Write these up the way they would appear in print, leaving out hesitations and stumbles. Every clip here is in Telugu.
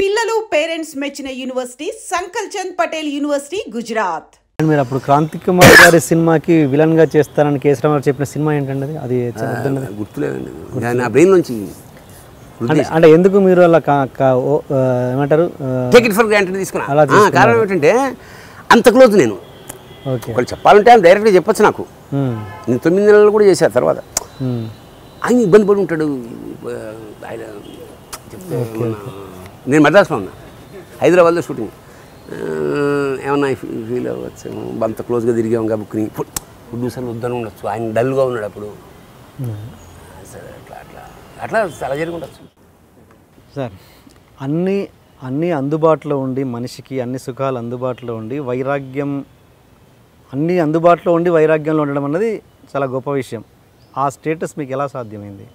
పిల్లలు పేరెంట్స్ మెచ్చిన యూనివర్సిటీ సంకల్ చంద్ పటేల్ యూనివర్సిటీ గుజరాత్. మీరు అప్పుడు క్రాంతి కుమార్ గారి సినిమాకి విలన్ గా చేస్తారని కేఎస్ రామారావు చెప్పిన సినిమా ఏంటండి? అది గుర్తులేదండి, నా బ్రెయిన్ నుంచి. అంటే ఎందుకు మీరు అలా ఏమంటారు టేక్ ఇట్ ఫర్ గ్రాంటెడ్ తీసుకున్నా? కారణం ఏంటంటే అంత క్లోజ్ నేను. ఒకళ్ళు చెప్పాలంటే ఆయన డైరెక్ట్గా చెప్పొచ్చు నాకు. నేను 9 నెలలు కూడా చేశాను. తర్వాత ఆయన ఇబ్బంది పడి ఉంటాడు. ఆయన చెప్తే నేను మద్రాసులో ఉన్నా, హైదరాబాద్లో షూటింగ్. ఏమన్నా ఫీల్ అవ్వచ్చు, అంత క్లోజ్గా తిరిగాం కాబట్టి ప్రొడ్యూసర్లు వద్దని ఉండొచ్చు, ఆయన డల్గా ఉన్నాడు అప్పుడు. సరే అట్లా అట్లా అట్లా చాలా జరిగి ఉండొచ్చు సార్. అన్నీ అందుబాటులో ఉండి, మనిషికి అన్ని సుఖాలు అందుబాటులో ఉండి, అన్నీ అందుబాటులో ఉండి వైరాగ్యంలో ఉండడం అన్నది చాలా గొప్ప విషయం. ఆ స్టేటస్ మీకు ఎలా సాధ్యమైంది?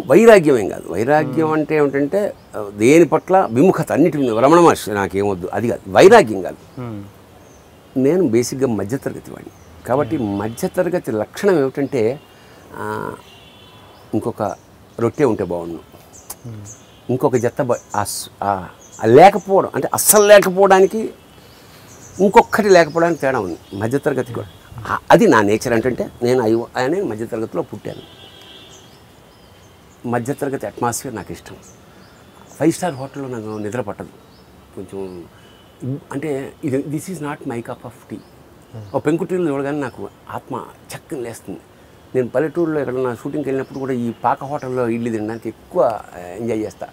వైరాగ్యం ఏం కాదు. వైరాగ్యం అంటే ఏమిటంటే దేని పట్ల విముఖత, అన్నిటి రమణ మహర్షి నాకేమొద్దు అది కాదు. వైరాగ్యం కాదు. నేను బేసిక్గా మధ్యతరగతి వాడిని కాబట్టి మధ్యతరగతి లక్షణం ఏమిటంటే ఇంకొక రొట్టె ఉంటే బాగుండు, ఇంకొక జత లేకపోవడం అంటే అస్సలు లేకపోవడానికి, ఇంకొకటి లేకపోవడానికి తేడా ఉంది మధ్యతరగతి కూడా. అది నా నేచర్. అంటే నేను మధ్యతరగతిలో పుట్టాను. మధ్యతరగతి అట్మాస్ఫియర్ నాకు ఇష్టం. 5 స్టార్ హోటల్లో నాకు నిద్ర పట్టదు కొంచెం. అంటే this is not my cup of tea. ఒక పెంకుటీలు చూడగానే నాకు ఆత్మ చక్కని లేస్తుంది. నేను పల్లెటూరులో ఎక్కడన్నా షూటింగ్కి వెళ్ళినప్పుడు కూడా ఈ పాక హోటల్లో ఇడ్లీ తినడానికి ఎక్కువ ఎంజాయ్ చేస్తా.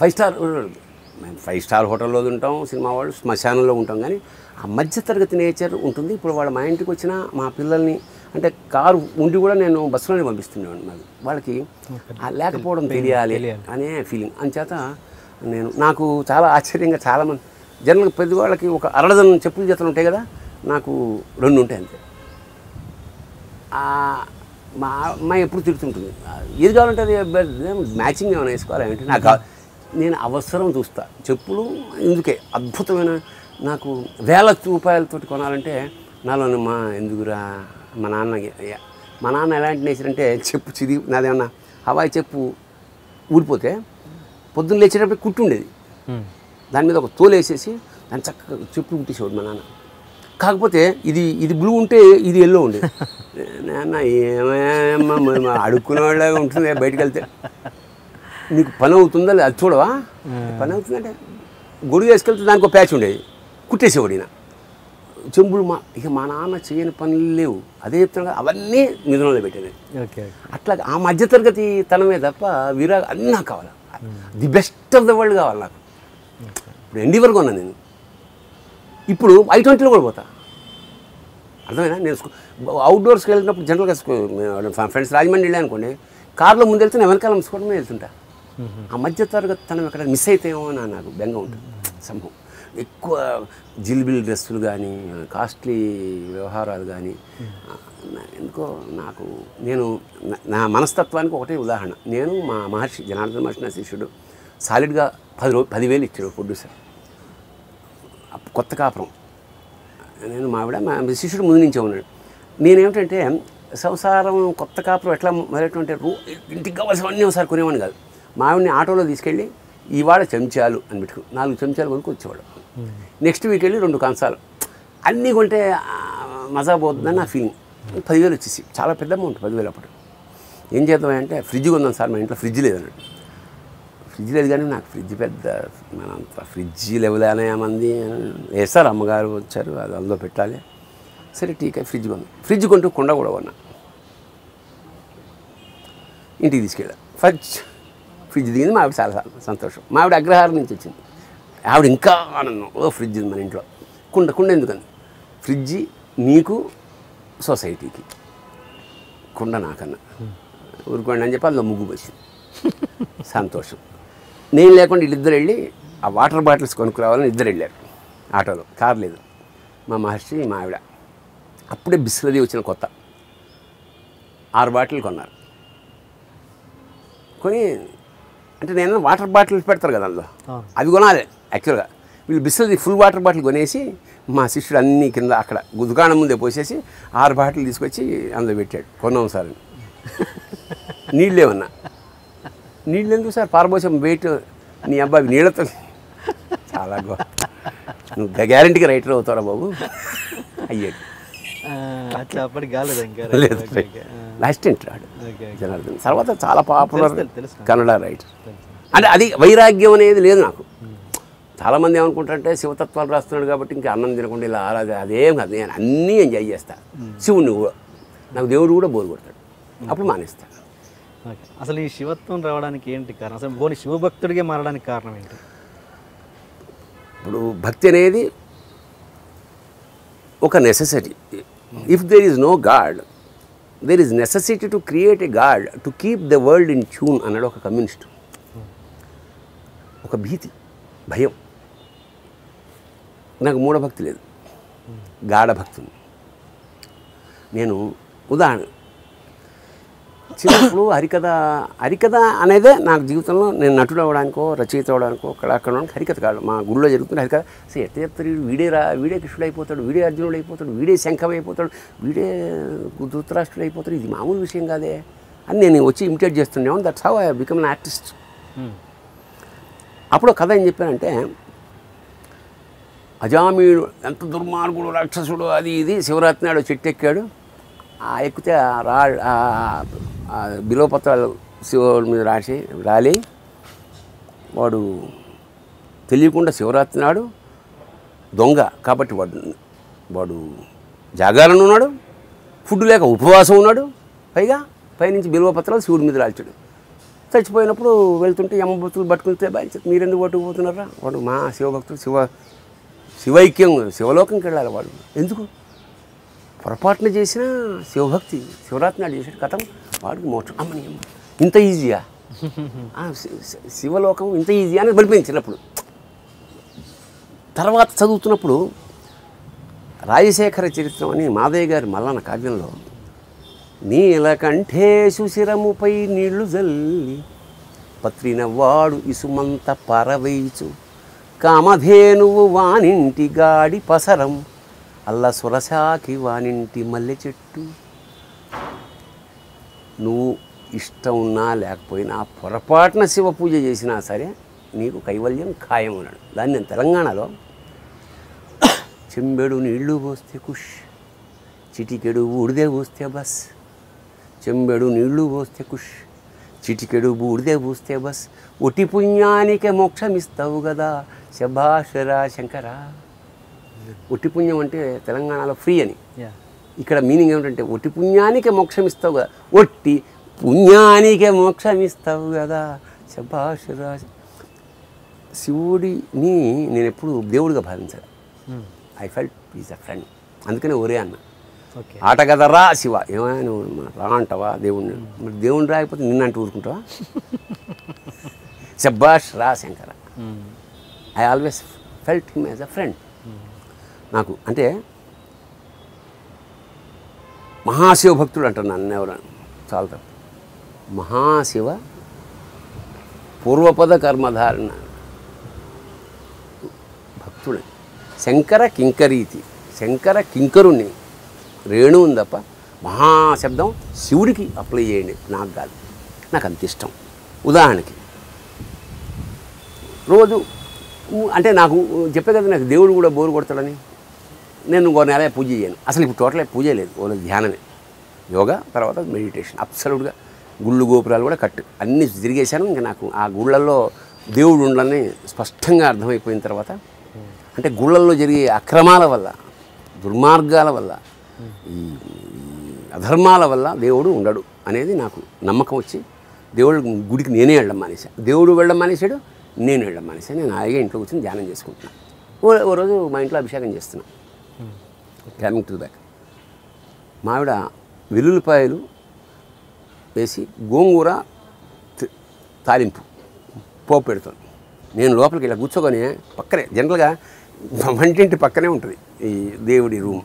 5 స్టార్ హోటల్లో ఉంటాం, సినిమా వాళ్ళు శ్మశానంలో ఉంటాం, కానీ ఆ మధ్యతరగతి నేచర్ ఉంటుంది. ఇప్పుడు వాళ్ళు మా ఇంటికి వచ్చిన మా పిల్లల్ని అంటే కారు ఉండి కూడా నేను బస్సులోనే పంపిస్తున్నాను. వాళ్ళకి లేకపోవడం తెలియాలి అనే ఫీలింగ్. అంచేత నాకు చాలా ఆశ్చర్యంగా చాలామంది జనరల్గా ప్రతి వాళ్ళకి ఒక అరడదనం చెప్పుల జతలు ఉంటాయి కదా, నాకు 2 ఉంటాయి అంతే. మా అమ్మాయి ఎప్పుడు తిడుతుంటుంది, ఏది కావాలంటే అది మ్యాచింగ్ ఏమైనా వేసుకోవాలి అంటే నాకు నేను అవసరం చూస్తా. చెప్పులు ఎందుకే అద్భుతమైన, నాకు వేల రూపాయలతోటి కొనాలంటే నాలో ఎందుకురా మా నాన్న ఎలాంటి నేచర్ అంటే చెప్పు చిరిగి నాదేమన్నా హవాయి చెప్పు ఊడిపోతే పొద్దున్న లేచేటప్పుడు కుట్టు ఉండేది, దాని మీద ఒక తోలు వేసేసి దాన్ని చక్కగా చెప్పు కుట్టేసేవాడు మా నాన్న. కాకపోతే ఇది బ్లూ ఉంటే ఇది ఎల్లో ఉండేది. నాన్న ఏమేమో అడుక్కునే వాళ్ళగా ఉంటుంది, బయటకు వెళ్తే నీకు పని అవుతుందా అది చూడవా, పని అవుతుందంటే గొడుగు వేసుకెళ్తే దానికి ఒక ప్యాచ్ ఉండేది, కుట్టేసేవాడు ఈయన. చెంబులు మా నాన్న చేయని పనులు లేవు, అదే చెప్తున్నా అవన్నీ నిధులలో పెట్టేది. అట్లా ఆ మధ్యతరగతి తనమే తప్ప అన్నీ నాకు కావాలి. The best of the world కావాలి నాకు. ఇప్పుడు ఎండివర్ కొన్నాను నేను, ఇప్పుడు I-20లో కూడా పోతా. అర్థమైనా? నేను అవుట్డోర్స్కి వెళ్ళినప్పుడు జనరల్గా ఫ్రెండ్స్ రాజమండ్రి వెళ్ళా అనుకోండి, కారులో ముందు వెళ్తే నేను వెనకాల మూసుకోవడమే వెళ్తుంటా. ఆ మధ్యతరగతి తనం ఎక్కడ మిస్ అవుతాయేమో అని నాకు బెంగ ఉంటుంది. సంభవం ఎక్కువ జిల్బిల్ డ్రెస్సులు కానీ కాస్ట్లీ వ్యవహారాలు కానీ ఎందుకో నాకు నా మనస్తత్వానికి ఒకటే ఉదాహరణ. నేను మా మహర్షి జనార్దన మహర్షి నా శిష్యుడు సాలిడ్గా 10,000 ఇచ్చాడు ప్రొడ్యూసర్. కొత్త కాపురం నేను మావిడ మా శిష్యుడు ముందు నుంచే ఉన్నాడు. నేనేమిటంటే సంసారం కొత్త కాపురం ఎట్లా మొదలెట్టంటే ఇంటికి కావాల్సినవన్నీ ఒకసారి కొనేవాడిని కాదు. మావిడిని ఆటోలో తీసుకెళ్ళి ఇవాళ చెంచాలు అని పెట్టుకుని 4 చెంచాలు కొనుక్కు వచ్చేవాడు. నెక్స్ట్ వీక్ వెళ్ళి 2 కంచాలు అన్నీ కొంటే మజా పోతుందని నా ఫీలింగ్. 10,000 వచ్చేసి చాలా పెద్ద అమౌంట్. 10,000 అప్పుడు ఏం చేద్దామంటే ఫ్రిడ్జ్ కొందాం సార్, మా ఇంట్లో ఫ్రిడ్జ్ లేదన్నాడు. ఫ్రిడ్జ్ లేదు కానీ నాకు ఫ్రిడ్జ్ పెద్ద మనంత ఫ్రిడ్జ్ లెవెల్ అనే మంది వేస్తారు, అమ్మగారు వచ్చారు, అది అందులో పెట్టాలి. సరే టీకా ఫ్రిడ్జ్ కొన్నాం. ఫ్రిడ్జ్ కొంటూ కుండ కూడా కొన్నా. ఇంటికి తీసుకెళ్ళా. ఫ్రిడ్జ్ దిగింది. మా ఆవిడ చాలా సంతోషం. మా ఆవిడ అగ్రహారం నుంచి వచ్చింది. ఆవిడ ఇంకా ఆనందం, ఫ్రిడ్జ్ ఉంది మన ఇంట్లో. కుండ ఎందుకని? ఫ్రిడ్జి నీకు సొసైటీకి, కుండ నాకన్నా ఊరుకోండి అని చెప్పి అందులో ముగ్గు వచ్చింది. సంతోషం. నేను లేకుండా వీళ్ళిద్దరు వెళ్ళి ఆ వాటర్ బాటిల్స్ కొనుక్కురావాలని ఇద్దరు వెళ్ళారు ఆటోలో, కారు లేదు. మా మహర్షి మా ఆవిడ అప్పుడే బిస్లరీ వచ్చిన కొత్త 6 బాటిల్ కొన్నారు. కొని అంటే నేను వాటర్ బాటిల్ పెడతారు కదా అందులో, అవి కొనాలి యాక్చువల్గా. వీళ్ళు బిస్లరీ ఫుల్ వాటర్ బాటిల్ కొనేసి మా శిష్యుడు అన్నీ కింద అక్కడ దుకాణం ముందే పోసేసి 6 బాటిల్ తీసుకొచ్చి అందులో పెట్టాడు. కొన్నాం సార్ అని. నీళ్ళేమన్నా నీళ్ళు ఎందుకు సార్ పారబోసం వెయిట్ నీ అబ్బాయి నీళ్ళతో చాలా నువ్వు గ్యారంటీగా రైటర్ అవుతారా బాబు అయ్యాడు. అట్లా అప్పటికి కాలేదు ఇంకా. లేదు అసిస్టెంట్ రాడు జనార్దన్. తర్వాత చాలా పాపులర్ కన్నడ రైటర్. అంటే అది వైరాగ్యం అనేది లేదు నాకు. చాలామంది ఏమనుకుంటారంటే శివతత్వాలు రాస్తున్నాడు కాబట్టి ఇంకా అన్నం తినకుండా ఇలా అలాగే అదేం కాదు. నేను అన్నీ ఎంజాయ్ చేస్తాను. శివుణ్ణి కూడా నాకు దేవుడు కూడా బోరు కొడతాడు, అప్పుడు మానేస్తాను. అసలు ఈ శివత్వం రావడానికి ఏంటి కారణం? అసలు పోనీ శివభక్తుడిగా మారడానికి కారణం ఏంటి? ఇప్పుడు భక్తి అనేది ఒక necessity. If there is no god there is necessity to create a god to keep the world in tune అన్నాడు ఒక కమ్యూనిస్ట్. ఒక భీతి, భయం. నాకు మూఢభక్తి లేదు, గాఢ భక్తి ఉంది. నేను ఉదాహరణ చిన్నప్పుడు హరికథ అనేదే నాకు జీవితంలో నేను నటుడు అవ్వడానికో రచయిత అవ్వడానికో కళాకారుడానికి హరికథ కాదు. మా గుళ్ళో జరుగుతున్న హరికథ. అసలు ఎట్ట చెప్తారు, వీడే కృష్ణుడు అయిపోతాడు, వీడే అర్జునుడు అయిపోతాడు, వీడే శంఖం అయిపోతాడు, వీడే ధృతరాష్ట్రుడు అయిపోతాడు, ఇది మామూలు విషయం కాదే అని నేను వచ్చి ఇమిటేట్ చేస్తున్నాను. That's how I become an artist. అప్పుడు కథ ఏం చెప్పానంటే, అజామీయుడు ఎంత దుర్మార్గుడు రాక్షసుడు అది ఇది శివరాత్రి నాడు చెట్టు ఎక్కాడు. ఎక్కితే బిలోపత్రాలు శివుడి మీద రాలి వాడు తెలియకుండా శివరాత్రి నాడు దొంగ కాబట్టి వాడు జాగారం ఉన్నాడు, ఫుడ్ లేక ఉపవాసం ఉన్నాడు, పైగా పైనుంచి బిల్వపత్రాలు శివుడి మీద రాల్చాడు. చచ్చిపోయినప్పుడు వెళ్తుంటే యమభక్తులు పట్టుకుంటే మీరెందుకు పట్టుకుపోతున్నారా? వాడు మా శివభక్తులు శివైక్యం శివలోకంకి వెళ్ళాలి. వాడు ఎందుకు పొరపాటున చేసిన శివభక్తి శివరాత్రి నాడు చేసాడు కథం వాడికి మోక్షం. అమ్మని ఇంత ఈజీయా, శివలోకం ఇంత ఈజీయా అని బలిపోయింది చిన్నప్పుడు. తర్వాత చదువుతున్నప్పుడు రాజశేఖర చరిత్రం అని మాదయ్య గారి మల్లన్న కావ్యంలో నీలకంఠేశు శిరముపై నీళ్లు జల్లి పత్రిన వాడు ఇసుమంత పరవైచు కామధేనువు వానింటి గాడి పసరం అల్ల సురసాకి వానింటి మల్లె చెట్టు. నువ్వు ఇష్టం ఉన్నా లేకపోయినా పొరపాటున శివ పూజ చేసినా సరే నీకు కైవల్యం ఖాయం అన్నాడు. దాన్ని నేను తెలంగాణలో చెంబెడు నీళ్లు పోస్తే కుష్, చిటికెడు బూడిదే పోస్తే బస్. చెంబెడు నీళ్లు పోస్తే కుష్, చిటికెడు బూడిదే పోస్తే బస్. ఒటి పుణ్యానికే మోక్షం ఇస్తావు కదా శభాషరా శంకరా. ఒట్టి పుణ్యం అంటే తెలంగాణలో ఫ్రీ అని, ఇక్కడ మీనింగ్ ఏమిటంటే ఒట్టి పుణ్యానికే మోక్షం ఇస్తావు కదా, ఒట్టి పుణ్యానికే మోక్షం ఇస్తావు కదా శభాషరా. శివుడిని నేను ఎప్పుడు దేవుడిగా భావించాను. I felt is a friend. అందుకనే ఒరే అన్న ఆట కదా రా శివ. ఏమైనా నువ్వు రా అంటావా దేవుడిని? మరి దేవుడిని రాకపోతే నిన్నంటూ ఊరుకుంటావా? శభాష్ రా Shankara. I always felt him as a friend. నాకు అంటే మహాశివ భక్తుడు అంటారు నన్ను ఎవరు, చాలా తప్పు. మహాశివ పూర్వపద కర్మధారణ భక్తుడు. శంకర కింకరీతి, శంకర కింకరుణ్ణి రేణు ఉంది తప్ప మహాశబ్దం శివుడికి అప్లై చేయండి, నాకు కాదు. నాకు అంత ఇష్టం. ఉదాహరణకి రోజు అంటే నాకు చెప్పే కదా నాకు దేవుడు కూడా బోరు కొడతాడని నేను ఇంకో నెల పూజ చేయను. అసలు ఇప్పుడు టోటల్ పూజ లేదు, ఓన్లీ ధ్యానమే. యోగా తర్వాత మెడిటేషన్. అబ్సల్యూట్గా గుళ్ళు గోపురాలు కూడా కట్టు అన్నీ తిరిగేశాను. ఇంకా నాకు ఆ గుళ్ళల్లో దేవుడు ఉండని స్పష్టంగా అర్థమైపోయిన తర్వాత, అంటే గుళ్ళల్లో జరిగే అక్రమాల వల్ల, దుర్మార్గాల వల్ల, ఈ అధర్మాల వల్ల దేవుడు ఉండడు అనేది నాకు నమ్మకం వచ్చి దేవుడు గుడికి నేనే వెళ్ళడం మానేశాను. దేవుడు వెళ్ళడం మానేశాడు, నేను వెళ్ళడం మానేశాను. నేను హాయిగా ఇంట్లో కూర్చొని ధ్యానం చేసుకుంటున్నాను. ఓ రోజు మా ఇంట్లో అభిషేకం చేస్తున్నాను. కమింగ్ టు బ్యాక్, మావిడ వెల్లుల్లిపాయలు వేసి గోంగూర తాలింపు పోపు పెడుతుంది. నేను లోపలికి ఇలా కూర్చోకొని పక్కనే, జనరల్గా వంటింటి పక్కనే ఉంటుంది ఈ దేవుడి రూమ్.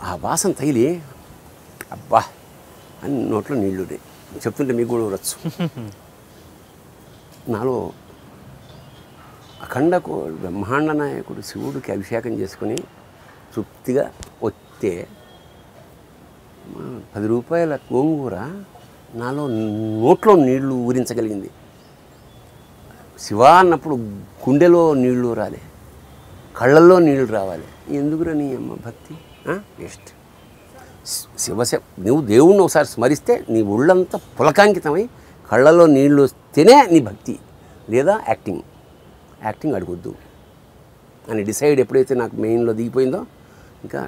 ఆ వాసన తగిలి అబ్బా అని నోట్లో నీళ్ళు చెప్తుంటే మీకు కూడా ఊరొచ్చు. నాలో అఖండకు బ్రహ్మాండ నాయకుడు శివుడికి అభిషేకం చేసుకుని తృప్తిగా వస్తే 10 రూపాయల గోంగూర నాలో నోట్లో నీళ్లు ఊరించగలిగింది. శివ అన్నప్పుడు గుండెలో నీళ్లు రాలే, కళ్ళల్లో నీళ్లు రావాలి. ఎందుకురా నీ అమ్మ భక్తి వేస్ట్. నువ్వు దేవుణ్ణి ఒకసారి స్మరిస్తే నీ ఒళ్ళంతా పులకాంకితమై కళ్ళల్లో నీళ్లు వస్తేనే నీ భక్తి, లేదా యాక్టింగ్ అడగొద్దు అని డిసైడ్ ఎప్పుడైతే నాకు మెయిన్లో దిగిపోయిందో ఇంకా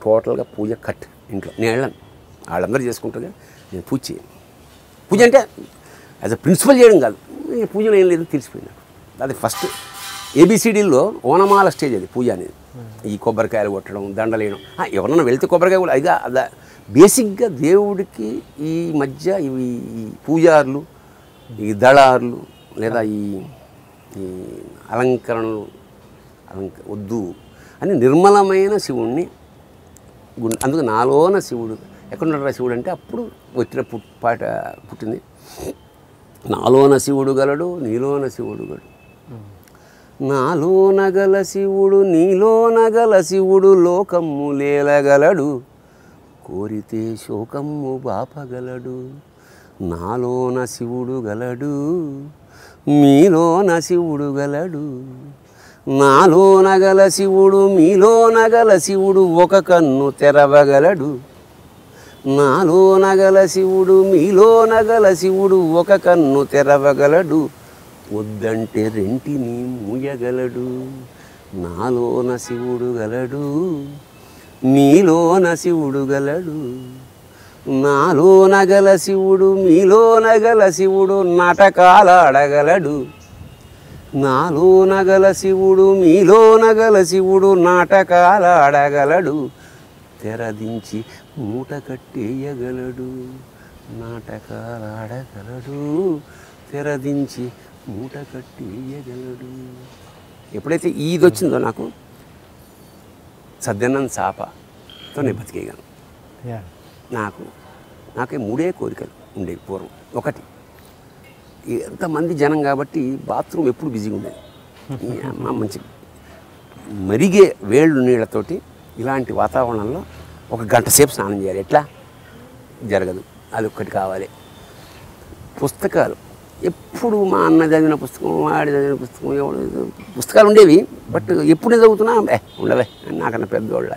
టోటల్గా పూజ కట్. ఇంట్లో నేను వెళ్ళాను, వాళ్ళందరూ చేసుకుంటారు, నేను పూజ చేయను. పూజ అంటే యాజ్ అ ప్రిన్సిపల్ చేయడం కాదు, పూజలో ఏం లేదు తెలిసిపోయింది. అది ఫస్ట్ ఏబిసిడీల్లో ఓనమాల స్టేజ్ అది పూజ అనేది. ఈ కొబ్బరికాయలు కొట్టడం, దండలేయడం, ఎవరన్నా వెళ్తే కొబ్బరికాయ కూడా ఇక అదా బేసిక్గా దేవుడికి. ఈ మధ్య ఇవి ఈ పూజారులు, ఈ దళారులు, లేదా ఈ అలంకరణలు వద్దు అని నిర్మలమైన శివుణ్ణి అందుకు నాలోన శివుడు ఎక్కడున్నారా శివుడు అంటే అప్పుడు వచ్చిన పాట పుట్టింది. నాలోన శివుడు గలడు, నీలోన శివుడు గలడు. నాలోన గల శివుడు నీలోన గల శివుడు లోకమ్ము లేలగలడు, కోరితే శోకమ్ము బాపగలడు. నాలోన శివుడు గలడు, మీలోన శివుడు గలడు. నాలోన గల శివుడు మీలోన గల శివుడు ఒక కన్ను తెరవగలడు. నాలోన గల శివుడు మీలోన గల శివుడు ఒక కన్ను తెరవగలడు, వద్దంటే రెంటిని మూయగలడు. నాలోన శివుడు గలడు, మీలోన శివుడు గలడు. నాలోన గల శివుడు మీలోన గల శివుడు నాటకాలాడగలడు. నాలోన గల శివుడు మీలోన గల శివుడు నాటకాలాడగలడు, తెరదించి మూట కట్టేయగలడు. నాటకాలాడగలడు, తెరదించి మూట కట్టేయగలడు. ఎప్పుడైతే ఇది వచ్చిందో నాకు సద్దన్నం చాపతో నేను బతికేయగలను. నాకే 3 కోరికలు ఉండేవి పూర్వం. ఒకటి, ఎంతమంది జనం కాబట్టి బాత్రూమ్ ఎప్పుడు బిజీగా ఉండేది. అమ్మ మంచి మరిగే వేళ్ళు నీళ్ళతోటి ఇలాంటి వాతావరణంలో 1 గంట సేపు స్నానం చేయాలి. ఎట్లా జరగదు, అది ఒక్కటి కావాలి. పుస్తకాలు ఎప్పుడు మా అన్న చదివిన పుస్తకం, వాడి చదివిన పుస్తకం, ఎవడు పుస్తకాలు ఉండేవి. బట్ ఎప్పుడు నేను చదువుతున్నా ఉండవే, నాకన్నా పెద్దవాళ్ళ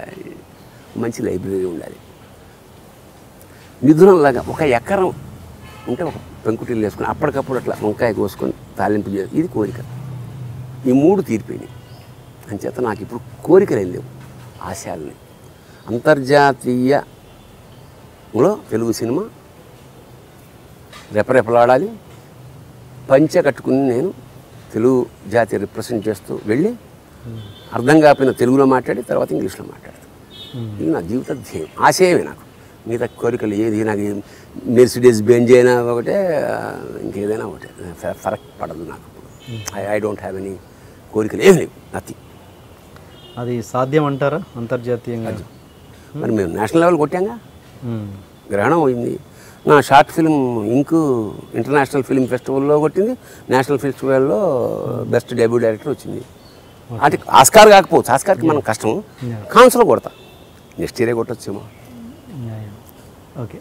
మంచి లైబ్రరీ ఉండాలి. మిథునంలాగా 1 ఎకరం ఉంటే ఒక పెంకుటిల్లు వేసుకొని అప్పటికప్పుడు అట్లా వంకాయ కోసుకొని తాలింపు చేయాలి. ఇది కోరిక. ఈ 3 తీరిపోయినాయి. అంచేత నాకు ఇప్పుడు కోరికలు ఏం లేవు, ఆశయాలని. అంతర్జాతీయంలో తెలుగు సినిమా రెపరెపలాడాలి. పంచె కట్టుకుని నేను తెలుగు జాతి రిప్రజెంట్ చేస్తూ వెళ్ళి అర్థం కాకపోయిన తెలుగులో మాట్లాడి తర్వాత ఇంగ్లీష్లో మాట్లాడతాను. ఇది నా జీవిత ధ్యేయం, ఆశయమే. నాకు మిగతా కోరికలు ఏది, నాకు మెర్సిడీస్ బెంజ్ అయినా ఒకటే, ఇంకేదైనా ఒకటే, ఫరక్ పడదు నాకు. ఐ డోంట్ హ్యావ్ ఎనీ కోరికలు ఏం లేవు, నథింగ్. అది సాధ్యం అంటారా అంతర్జాతీయంగా? మరి మేము నేషనల్ లెవెల్ కొట్టాంగా, గ్రహణం అయింది. నా షార్ట్ ఫిల్మ్ ఇంకు ఇంటర్నేషనల్ ఫిల్మ్ ఫెస్టివల్లో కొట్టింది, నేషనల్ ఫెస్టివల్లో బెస్ట్ డెబ్యూ డైరెక్టర్ వచ్చింది. అంటే ఆస్కార్ కాకపోవచ్చు, ఆస్కార్కి మనం కష్టం, కాన్స్లో కొడతా, నెక్స్ట్ ఇయరే కొట్టొచ్చేమో. ఓకే.